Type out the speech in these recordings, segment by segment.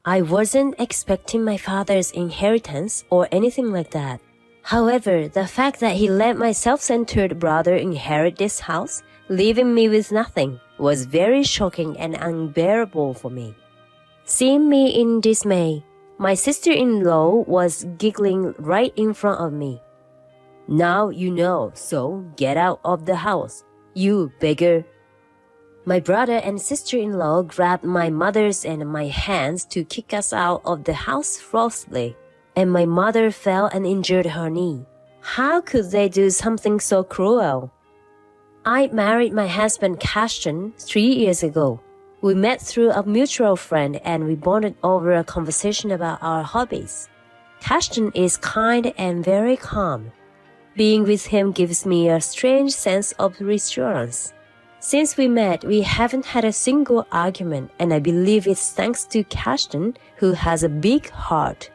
I wasn't expecting my father's inheritance or anything like that. However, the fact that he let my self-centered brother inherit this house, leaving me with nothing, was very shocking and unbearable for me. Seeing me in dismay, my sister-in-law was giggling right in front of me. "Now you know, so get out of the house, you beggar." My brother and sister-in-law grabbed my mother's and my hands to kick us out of the house forcefully, and my mother fell and injured her knee. How could they do something so cruel? I married my husband Ashton 3 years ago. We met through a mutual friend and we bonded over a conversation about our hobbies. Ashton is kind and very calm. Being with him gives me a strange sense of reassurance. Since we met, we haven't had a single argument, and I believe it's thanks to Ashton, who has a big heart.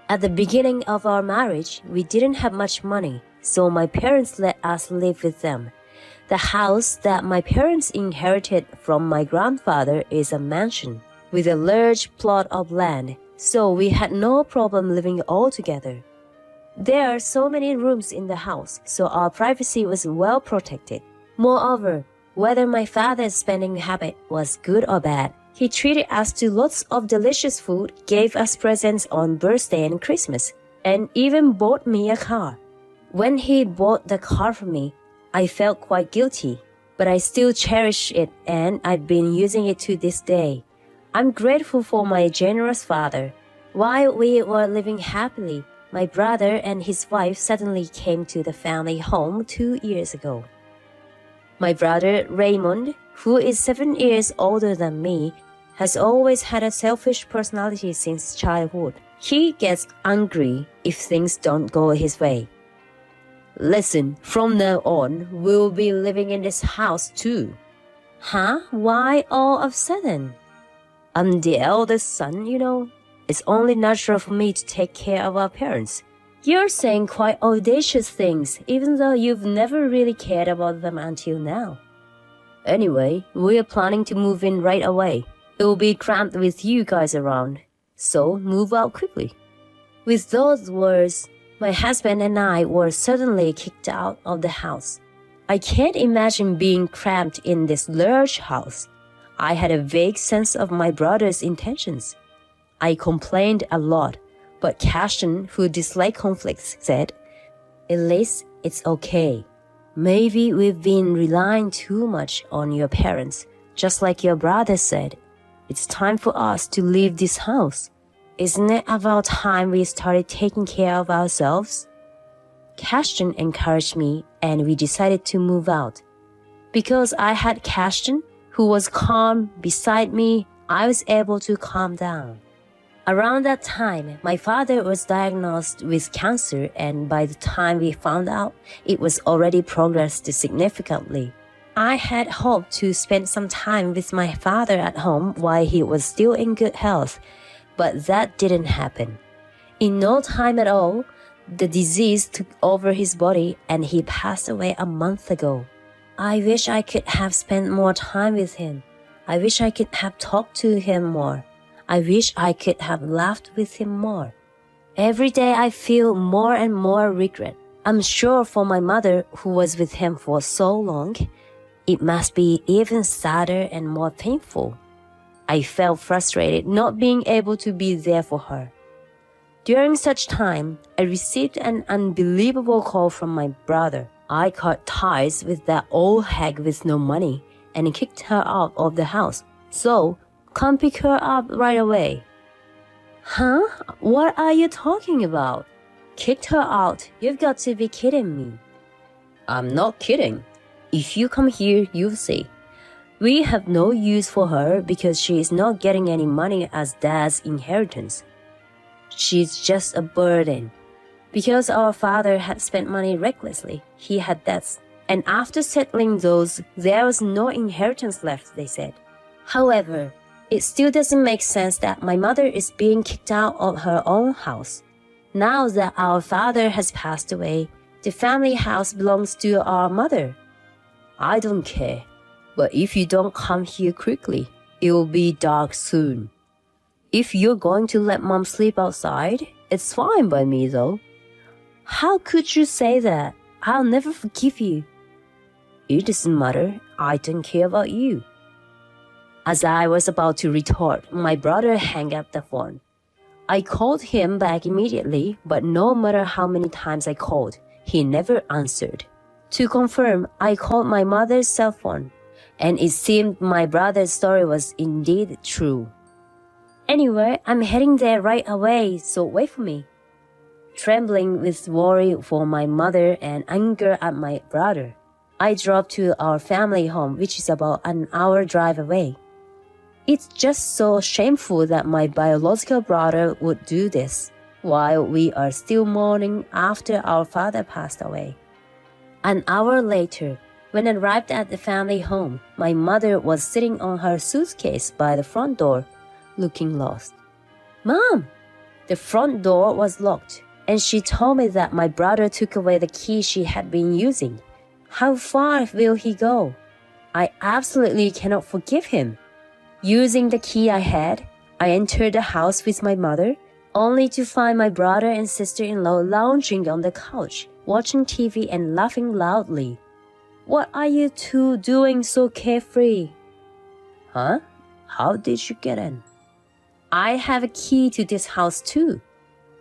At the beginning of our marriage, we didn't have much money, so my parents let us live with them. The house that my parents inherited from my grandfather is a mansion with a large plot of land, so we had no problem living all together. There are so many rooms in the house, so our privacy was well protected. Moreover, whether my father's spending habit was good or bad, he treated us to lots of delicious food, gave us presents on birthday and Christmas, and even bought me a car. When he bought the car for me, I felt quite guilty, but I still cherish it and I've been using it to this day. I'm grateful for my generous father. While we were living happily, my brother and his wife suddenly came to the family home 2 years ago. My brother Raymond, who is 7 years older than me, has always had a selfish personality since childhood. He gets angry if things don't go his way. "Listen, from now on, we'll be living in this house too." "Huh? Why all of a sudden?" "I'm the eldest son, you know. It's only natural for me to take care of our parents." "You're saying quite audacious things, even though you've never really cared about them until now." "Anyway, we're planning to move in right away. It will be cramped with you guys around, so move out quickly." With those words, my husband and I were suddenly kicked out of the house. I can't imagine being cramped in this large house. I had a vague sense of my brother's intentions. I complained a lot, but Ashton, who disliked conflicts, said, "At least it's okay. Maybe we've been relying too much on your parents, just like your brother said. It's time for us to leave this house. Isn't it about time we started taking care of ourselves?" Ashton encouraged me and we decided to move out. Because I had Ashton, who was calm beside me, I was able to calm down. Around that time, my father was diagnosed with cancer, and by the time we found out, it was already progressed significantly. I had hoped to spend some time with my father at home while he was still in good health, but that didn't happen. In no time at all, the disease took over his body and he passed away a month ago. I wish I could have spent more time with him. I wish I could have talked to him more. I wish I could have laughed with him more. Every day I feel more and more regret. I'm sure for my mother, who was with him for so long, it must be even sadder and more painful. I felt frustrated not being able to be there for her. During such time, I received an unbelievable call from my brother. I cut ties with that old hag with no money and kicked her out of the house. So, come pick her up right away. Huh? What are you talking about? Kicked her out? You've got to be kidding me. I'm not kidding. If you come here, you'll see. We have no use for her because she is not getting any money as Dad's inheritance. She's just a burden. Because our father had spent money recklessly, he had debts. And after settling those, there was no inheritance left, they said. However, it still doesn't make sense that my mother is being kicked out of her own house. Now that our father has passed away, the family house belongs to our mother. I don't care, but if you don't come here quickly, it will be dark soon. If you're going to let mom sleep outside, it's fine by me though. How could you say that? I'll never forgive you. It doesn't matter. I don't care about you. As I was about to retort, my brother hung up the phone. I called him back immediately, but no matter how many times I called, he never answered. To confirm, I called my mother's cell phone, and it seemed my brother's story was indeed true. Anyway, I'm heading there right away, so wait for me. Trembling with worry for my mother and anger at my brother, I drove to our family home, which is about an hour drive away. It's just so shameful that my biological brother would do this, while we are still mourning after our father passed away. An hour later, when I arrived at the family home, my mother was sitting on her suitcase by the front door, looking lost. Mom! The front door was locked, and she told me that my brother took away the key she had been using. How far will he go? I absolutely cannot forgive him. Using the key I had, I entered the house with my mother, only to find my brother and sister-in-law lounging on the couch, watching TV and laughing loudly. What are you two doing so carefree? Huh? How did you get in? I have a key to this house too.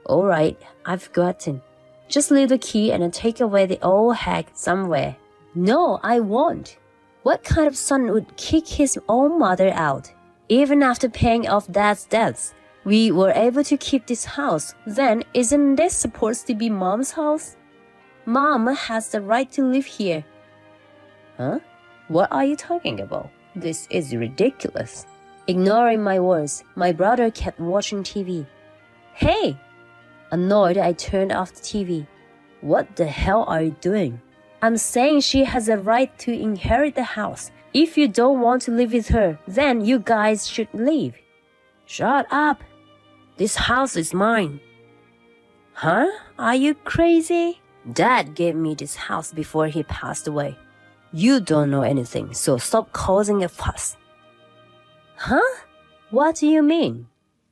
All right, I've forgotten. Just leave the key and take away the old hag somewhere. No, I won't. What kind of son would kick his own mother out? Even after paying off dad's debts, we were able to keep this house. Then isn't this supposed to be mom's house? Mom has the right to live here. Huh? What are you talking about? This is ridiculous. Ignoring my words, my brother kept watching TV. Hey! Annoyed, I turned off the TV. What the hell are you doing? I'm saying she has a right to inherit the house. If you don't want to live with her, then you guys should leave. Shut up. This house is mine. Huh? Are you crazy? Dad gave me this house before he passed away. You don't know anything, so stop causing a fuss. Huh? What do you mean?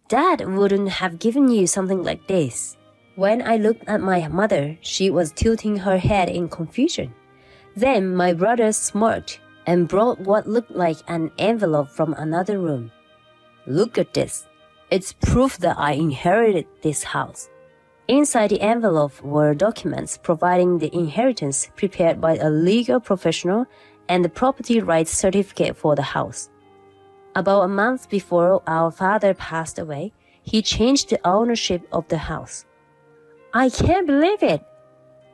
Dad wouldn't have given you something like this. When I looked at my mother, she was tilting her head in confusion. Then my brother smirked and brought what looked like an envelope from another room. Look at this. It's proof that I inherited this house. Inside the envelope were documents providing the inheritance prepared by a legal professional and the property rights certificate for the house. About a month before our father passed away, he changed the ownership of the house. I can't believe it!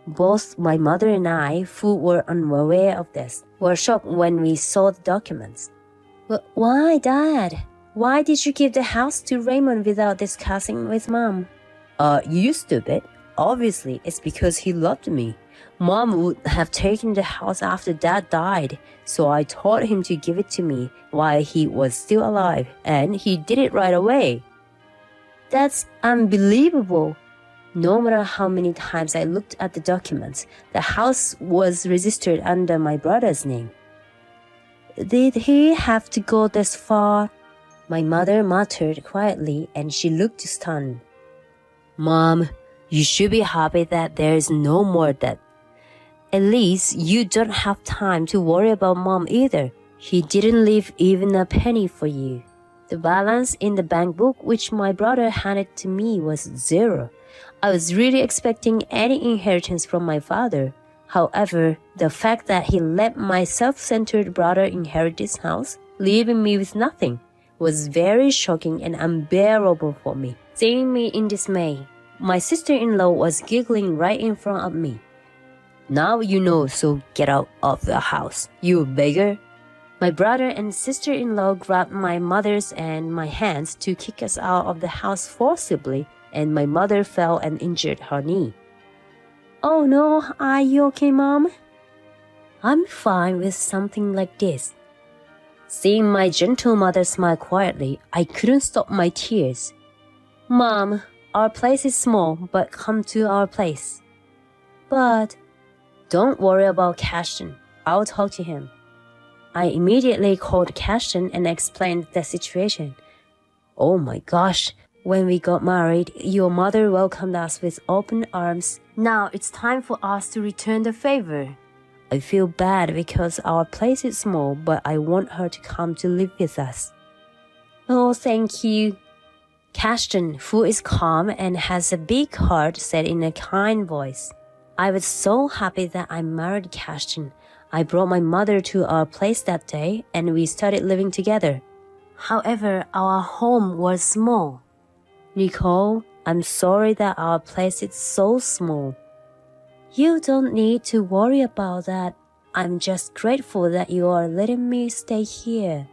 Both my mother and I, who were unaware of this, were shocked when we saw the documents. But why, Dad? Why did you give the house to Raymond without discussing with Mom? You stupid. Obviously, it's because he loved me. Mom would have taken the house after Dad died, so I told him to give it to me while he was still alive, and he did it right away. That's unbelievable. No matter how many times I looked at the documents, the house was registered under my brother's name. Did he have to go this far? My mother muttered quietly, and she looked stunned. Mom, you should be happy that there is no more debt. At least you don't have time to worry about Mom either. He didn't leave even a penny for you. The balance in the bank book which my brother handed to me was 0. I was really expecting any inheritance from my father. However, the fact that he let my self-centered brother inherit this house, leaving me with nothing, was very shocking and unbearable for me. Seeing me in dismay, my sister-in-law was giggling right in front of me. Now you know, so get out of the house, you beggar. My brother and sister-in-law grabbed my mother's and my hands to kick us out of the house forcibly, and my mother fell and injured her knee. Oh no, are you okay, Mom? I'm fine with something like this. Seeing my gentle mother smile quietly, I couldn't stop my tears. Mom, our place is small, but come to our place. But don't worry about Caston. I'll talk to him. I immediately called Caston and explained the situation. Oh my gosh, when we got married, your mother welcomed us with open arms. Now it's time for us to return the favor. I feel bad because our place is small, but I want her to come to live with us. Oh, thank you. Kashtan, who is calm and has a big heart, said in a kind voice. I was so happy that I married Kashtan. I brought my mother to our place that day and we started living together. However, our home was small. Nicole, I'm sorry that our place is so small. You don't need to worry about that. I'm just grateful that you are letting me stay here.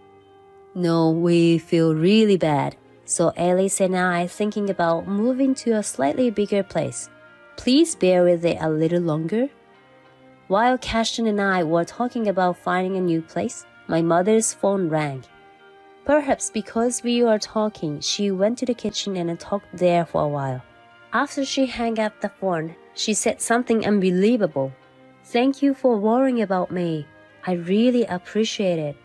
No, we feel really bad. So Alice and I are thinking about moving to a slightly bigger place. Please bear with it a little longer. While Kashtan and I were talking about finding a new place, my mother's phone rang. Perhaps because we were talking, she went to the kitchen and talked there for a while. After she hung up the phone, she said something unbelievable. Thank you for worrying about me. I really appreciate it.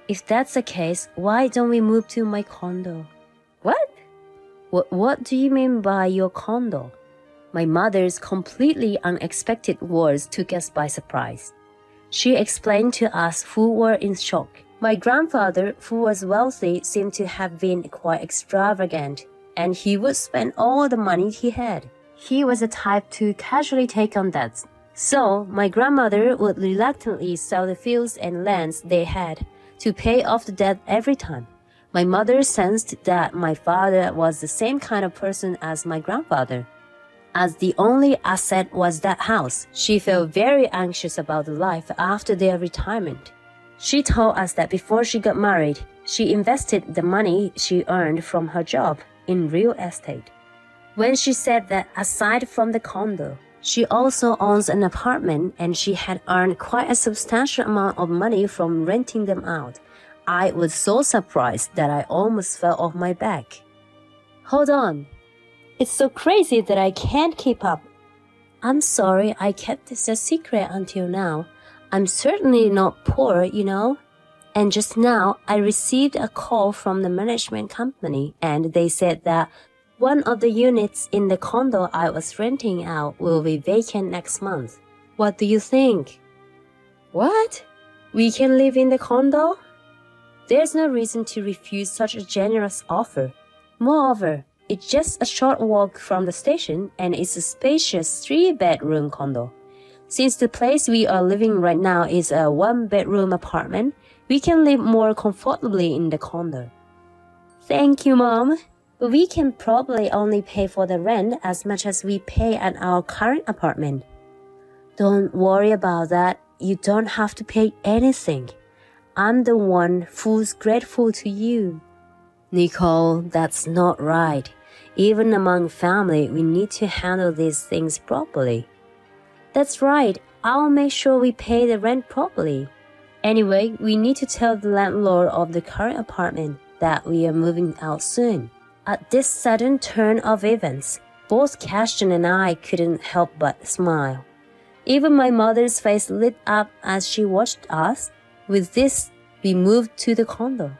If that's the case, why don't we move to my condo? What do you mean by your condo? My mother's completely unexpected words took us by surprise. She explained to us who were in shock. My grandfather, who was wealthy, seemed to have been quite extravagant, and he would spend all the money he had. He was the type to casually take on debts. So, my grandmother would reluctantly sell the fields and lands they had to pay off the debt every time. My mother sensed that my father was the same kind of person as my grandfather. As the only asset was that house, she felt very anxious about the life after their retirement. She told us that before she got married, she invested the money she earned from her job in real estate. When she said that aside from the condo, she also owns an apartment and she had earned quite a substantial amount of money from renting them out, I was so surprised that I almost fell off my back. Hold on. It's so crazy that I can't keep up. I'm sorry I kept this a secret until now. I'm certainly not poor, you know. And just now, I received a call from the management company and they said that one of the units in the condo I was renting out will be vacant next month. What do you think? What? We can live in the condo? There's no reason to refuse such a generous offer. Moreover, it's just a short walk from the station and it's a spacious 3-bedroom condo. Since the place we are living right now is a 1-bedroom apartment, we can live more comfortably in the condo. Thank you, Mom. But we can probably only pay for the rent as much as we pay at our current apartment. Don't worry about that. You don't have to pay anything. I'm the one who's grateful to you. Nicole, that's not right. Even among family, we need to handle these things properly. That's right. I'll make sure we pay the rent properly. Anyway, we need to tell the landlord of the current apartment that we are moving out soon. At this sudden turn of events, both Kashtan and I couldn't help but smile. Even my mother's face lit up as she watched us. With this, we moved to the condo.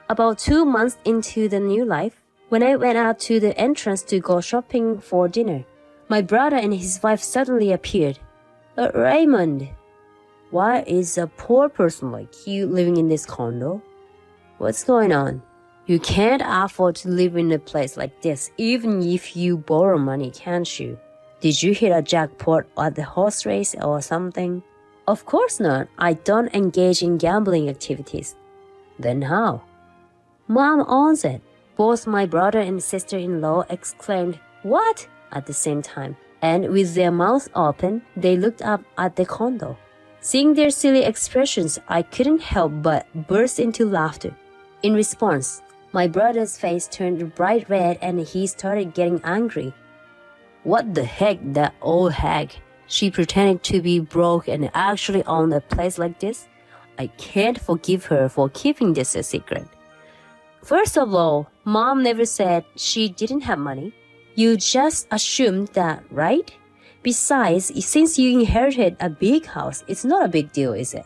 About 2 months into the new life, when I went out to the entrance to go shopping for dinner, my brother and his wife suddenly appeared. Raymond, why is a poor person like you living in this condo? What's going on? You can't afford to live in a place like this even if you borrow money, can't you? Did you hit a jackpot at the horse race or something? Of course not. I don't engage in gambling activities. Then how? Mom owns it. Both my brother and sister-in-law exclaimed, "What?" at the same time, and with their mouths open, they looked up at the condo. Seeing their silly expressions, I couldn't help but burst into laughter. In response, my brother's face turned bright red and he started getting angry. What the heck, that old hag? She pretended to be broke and actually owned a place like this? I can't forgive her for keeping this a secret. First of all, Mom never said she didn't have money. You just assumed that, right? Besides, since you inherited a big house, it's not a big deal, is it?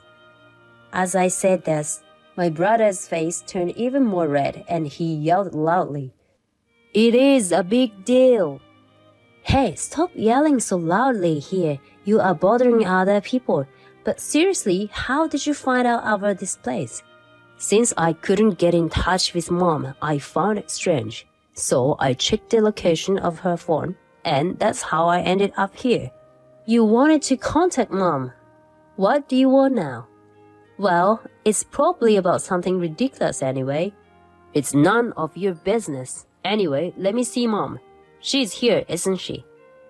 As I said this, My brother's face turned even more red and he yelled loudly, "It is a big deal." "Hey, stop yelling so loudly here. You are bothering other people. But seriously, how did you find out about this place?" Since I couldn't get in touch with Mom, I found it strange. So I checked the location of her phone, and that's how I ended up here. You wanted to contact Mom. What do you want now? Well, it's probably about something ridiculous anyway. It's none of your business. Anyway, let me see Mom. She's here, isn't she?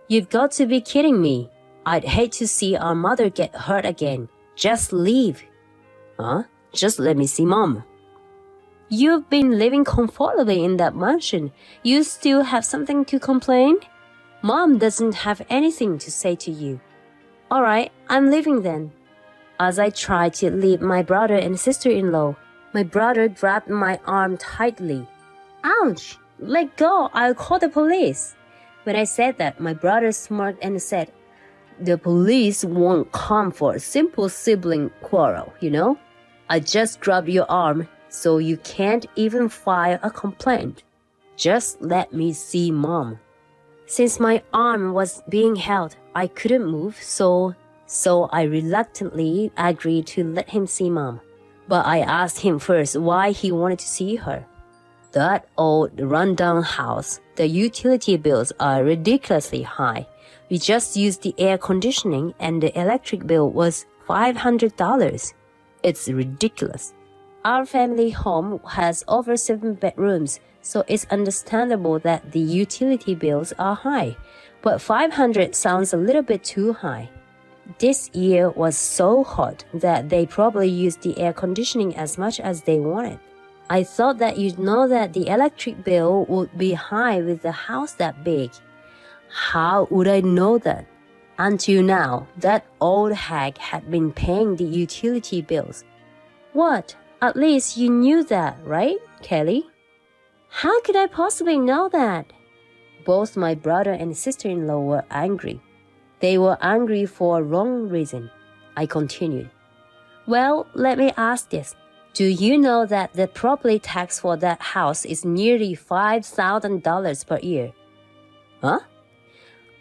You've got to be kidding me. I'd hate to see our mother get hurt again. Just leave. Huh? Just let me see Mom. You've been living comfortably in that mansion. You still have something to complain? Mom doesn't have anything to say to you. All right, I'm leaving then. As I tried to leave my brother and sister-in-law, my brother grabbed my arm tightly. Ouch! Let go, I'll call the police. When I said that, my brother smirked and said, "The police won't come for a simple sibling quarrel, you know? I just grabbed your arm, so you can't even file a complaint. Just let me see Mom." Since my arm was being held, I couldn't move, so I reluctantly agreed to let him see Mom. But I asked him first why he wanted to see her. That old rundown house, the utility bills are ridiculously high. We just used the air conditioning and the electric bill was $500. It's ridiculous. Our family home has over 7 bedrooms, so it's understandable that the utility bills are high. But $500 sounds a little bit too high. This year was so hot that they probably used the air conditioning as much as they wanted. I thought that you'd know that the electric bill would be high with a house that big. How would I know that? Until now, that old hag had been paying the utility bills. What? At least you knew that, right, Kelly? How could I possibly know that? Both my brother and sister-in-law were angry. They were angry for a wrong reason. I continued. Well, let me ask this. Do you know that the property tax for that house is nearly $5,000 per year? Huh?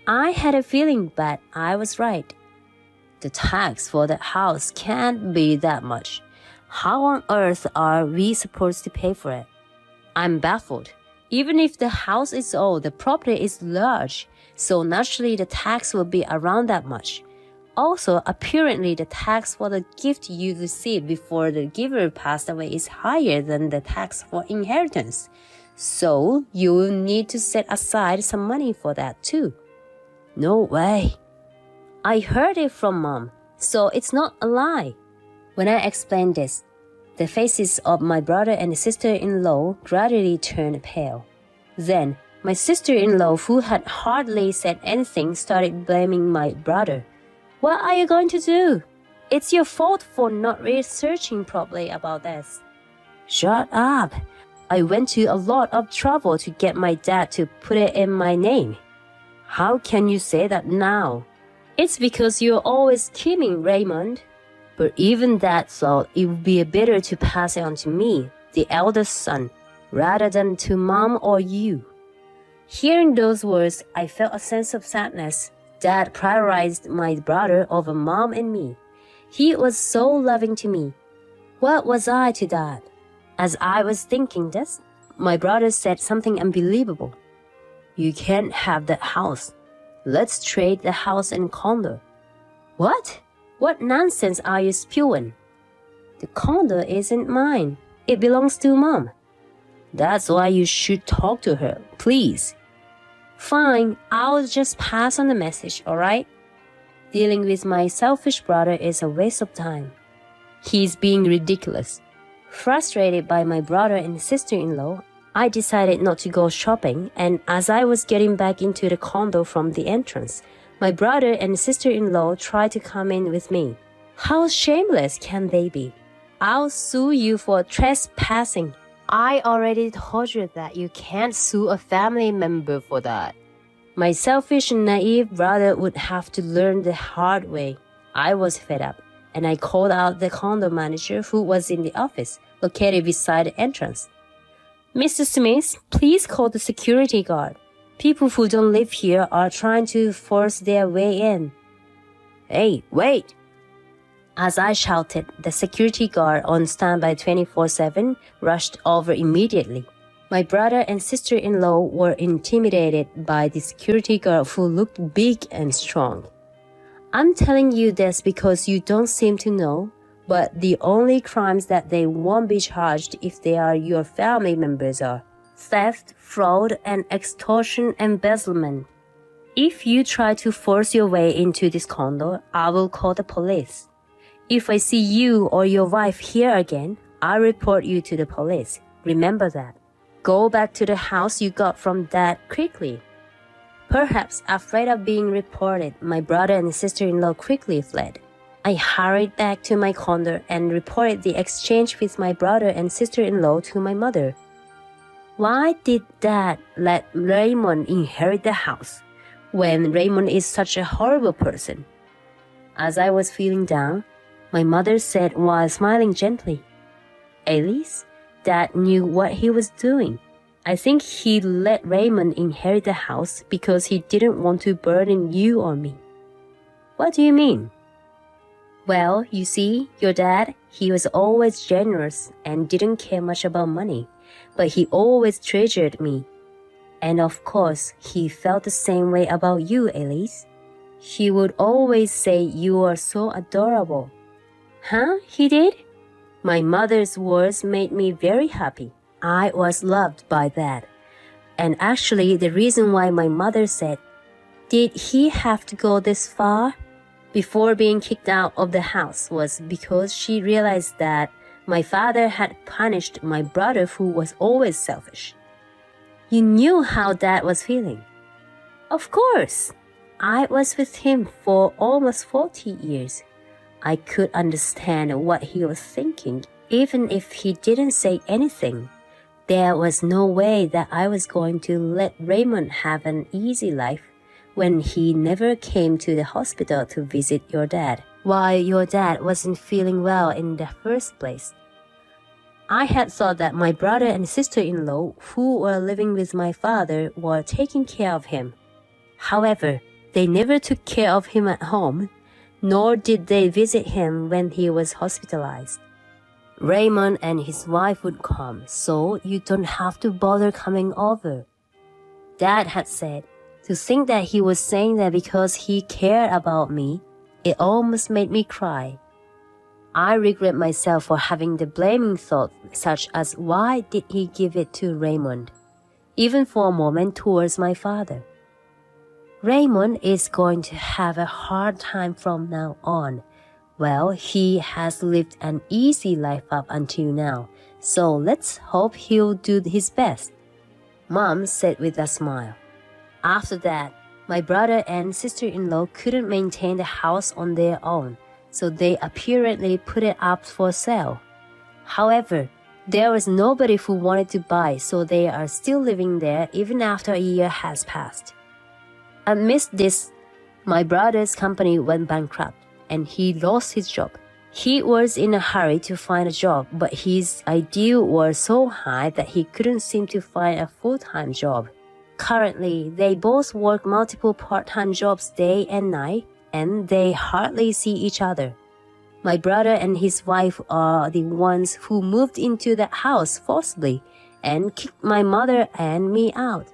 I had a feeling, but I was right. The tax for that house can't be that much. How on earth are we supposed to pay for it? I'm baffled. Even if the house is old, the property is large, so naturally the tax will be around that much. Also, apparently the tax for the gift you received before the giver passed away is higher than the tax for inheritance. So, you will need to set aside some money for that too. No way. I heard it from Mom, so it's not a lie. When I explained this, the faces of my brother and sister-in-law gradually turned pale. Then, my sister-in-law, who had hardly said anything, started blaming my brother. What are you going to do? It's your fault for not researching properly about this. Shut up. I went to a lot of trouble to get my dad to put it in my name. How can you say that now? It's because you're always scheming, Raymond. But even Dad thought it would be better to pass it on to me, the eldest son, rather than to Mom or you. Hearing those words, I felt a sense of sadness. Dad prioritized my brother over Mom and me. He was so loving to me. What was I to Dad? As I was thinking this, my brother said something unbelievable. You can't have that house. Let's trade the house and condo. What? What nonsense are you spewing? The condo isn't mine. It belongs to Mom. That's why you should talk to her, please. Fine, I'll just pass on the message, alright? Dealing with my selfish brother is a waste of time. He's being ridiculous. Frustrated by my brother and sister-in-law, I decided not to go shopping, and as I was getting back into the condo from the entrance, my brother and sister-in-law tried to come in with me. How shameless can they be? I'll sue you for trespassing. I already told you that you can't sue a family member for that. My selfish and naive brother would have to learn the hard way. I was fed up, and I called out the condo manager who was in the office. located beside the entrance. Mr. Smith, please call the security guard. People who don't live here are trying to force their way in. Hey, wait! As I shouted, the security guard on standby 24/7 rushed over immediately. My brother and sister-in-law were intimidated by the security guard who looked big and strong. I'm telling you this because you don't seem to know, but the only crimes that they won't be charged if they are your family members are theft, fraud, and extortion embezzlement. If you try to force your way into this condo, I will call the police. If I see you or your wife here again, I'll report you to the police. Remember that. Go back to the house you got from Dad quickly. Perhaps afraid of being reported, my brother and sister-in-law quickly fled. I hurried back to my condo and reported the exchange with my brother and sister-in-law to my mother. Why did Dad let Raymond inherit the house when Raymond is such a horrible person? As I was feeling down, my mother said while smiling gently, Alice, Dad knew what he was doing. I think he let Raymond inherit the house because he didn't want to burden you or me. What do you mean? Well, you see, your dad, he was always generous and didn't care much about money, but he always treasured me. And of course, he felt the same way about you, Alice. He would always say you are so adorable. Huh? He did? My mother's words made me very happy. I was loved by that. And actually, the reason why my mother said, "Did he have to go this far?" before being kicked out of the house was because she realized that my father had punished my brother who was always selfish. You knew how Dad was feeling. Of course. I was with him for almost 40 years. I could understand what he was thinking, even if he didn't say anything. There was no way that I was going to let Raymond have an easy life when he never came to the hospital to visit your dad, while your dad wasn't feeling well in the first place. I had thought that my brother and sister-in-law who were living with my father were taking care of him. However, they never took care of him at home, nor did they visit him when he was hospitalized. Raymond and his wife would come, so you don't have to bother coming over. Dad had said. To think that he was saying that because he cared about me, it almost made me cry. I regret myself for having the blaming thought such as why did he give it to Raymond, even for a moment towards my father. Raymond is going to have a hard time from now on. Well, he has lived an easy life up until now, so let's hope he'll do his best, Mom said with a smile. After that, my brother and sister-in-law couldn't maintain the house on their own, so they apparently put it up for sale. However, there was nobody who wanted to buy, so they are still living there even after a year has passed. Amidst this, my brother's company went bankrupt, and he lost his job. He was in a hurry to find a job, but his ideals were so high that he couldn't seem to find a full-time job. Currently, they both work multiple part-time jobs day and night, and they hardly see each other. My brother and his wife are the ones who moved into that house forcibly and kicked my mother and me out.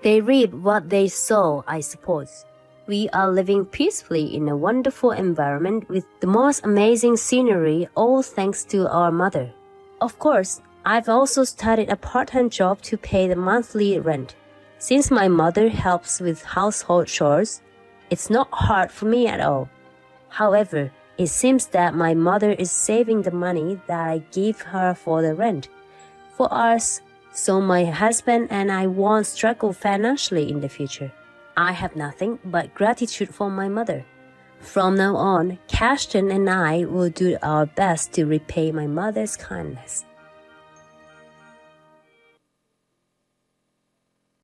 They reap what they sow, I suppose. We are living peacefully in a wonderful environment with the most amazing scenery, all thanks to our mother. Of course, I've also started a part-time job to pay the monthly rent. Since my mother helps with household chores, it's not hard for me at all. However, it seems that my mother is saving the money that I give her for the rent for us, so my husband and I won't struggle financially in the future. I have nothing but gratitude for my mother. From now on, Cashton and I will do our best to repay my mother's kindness.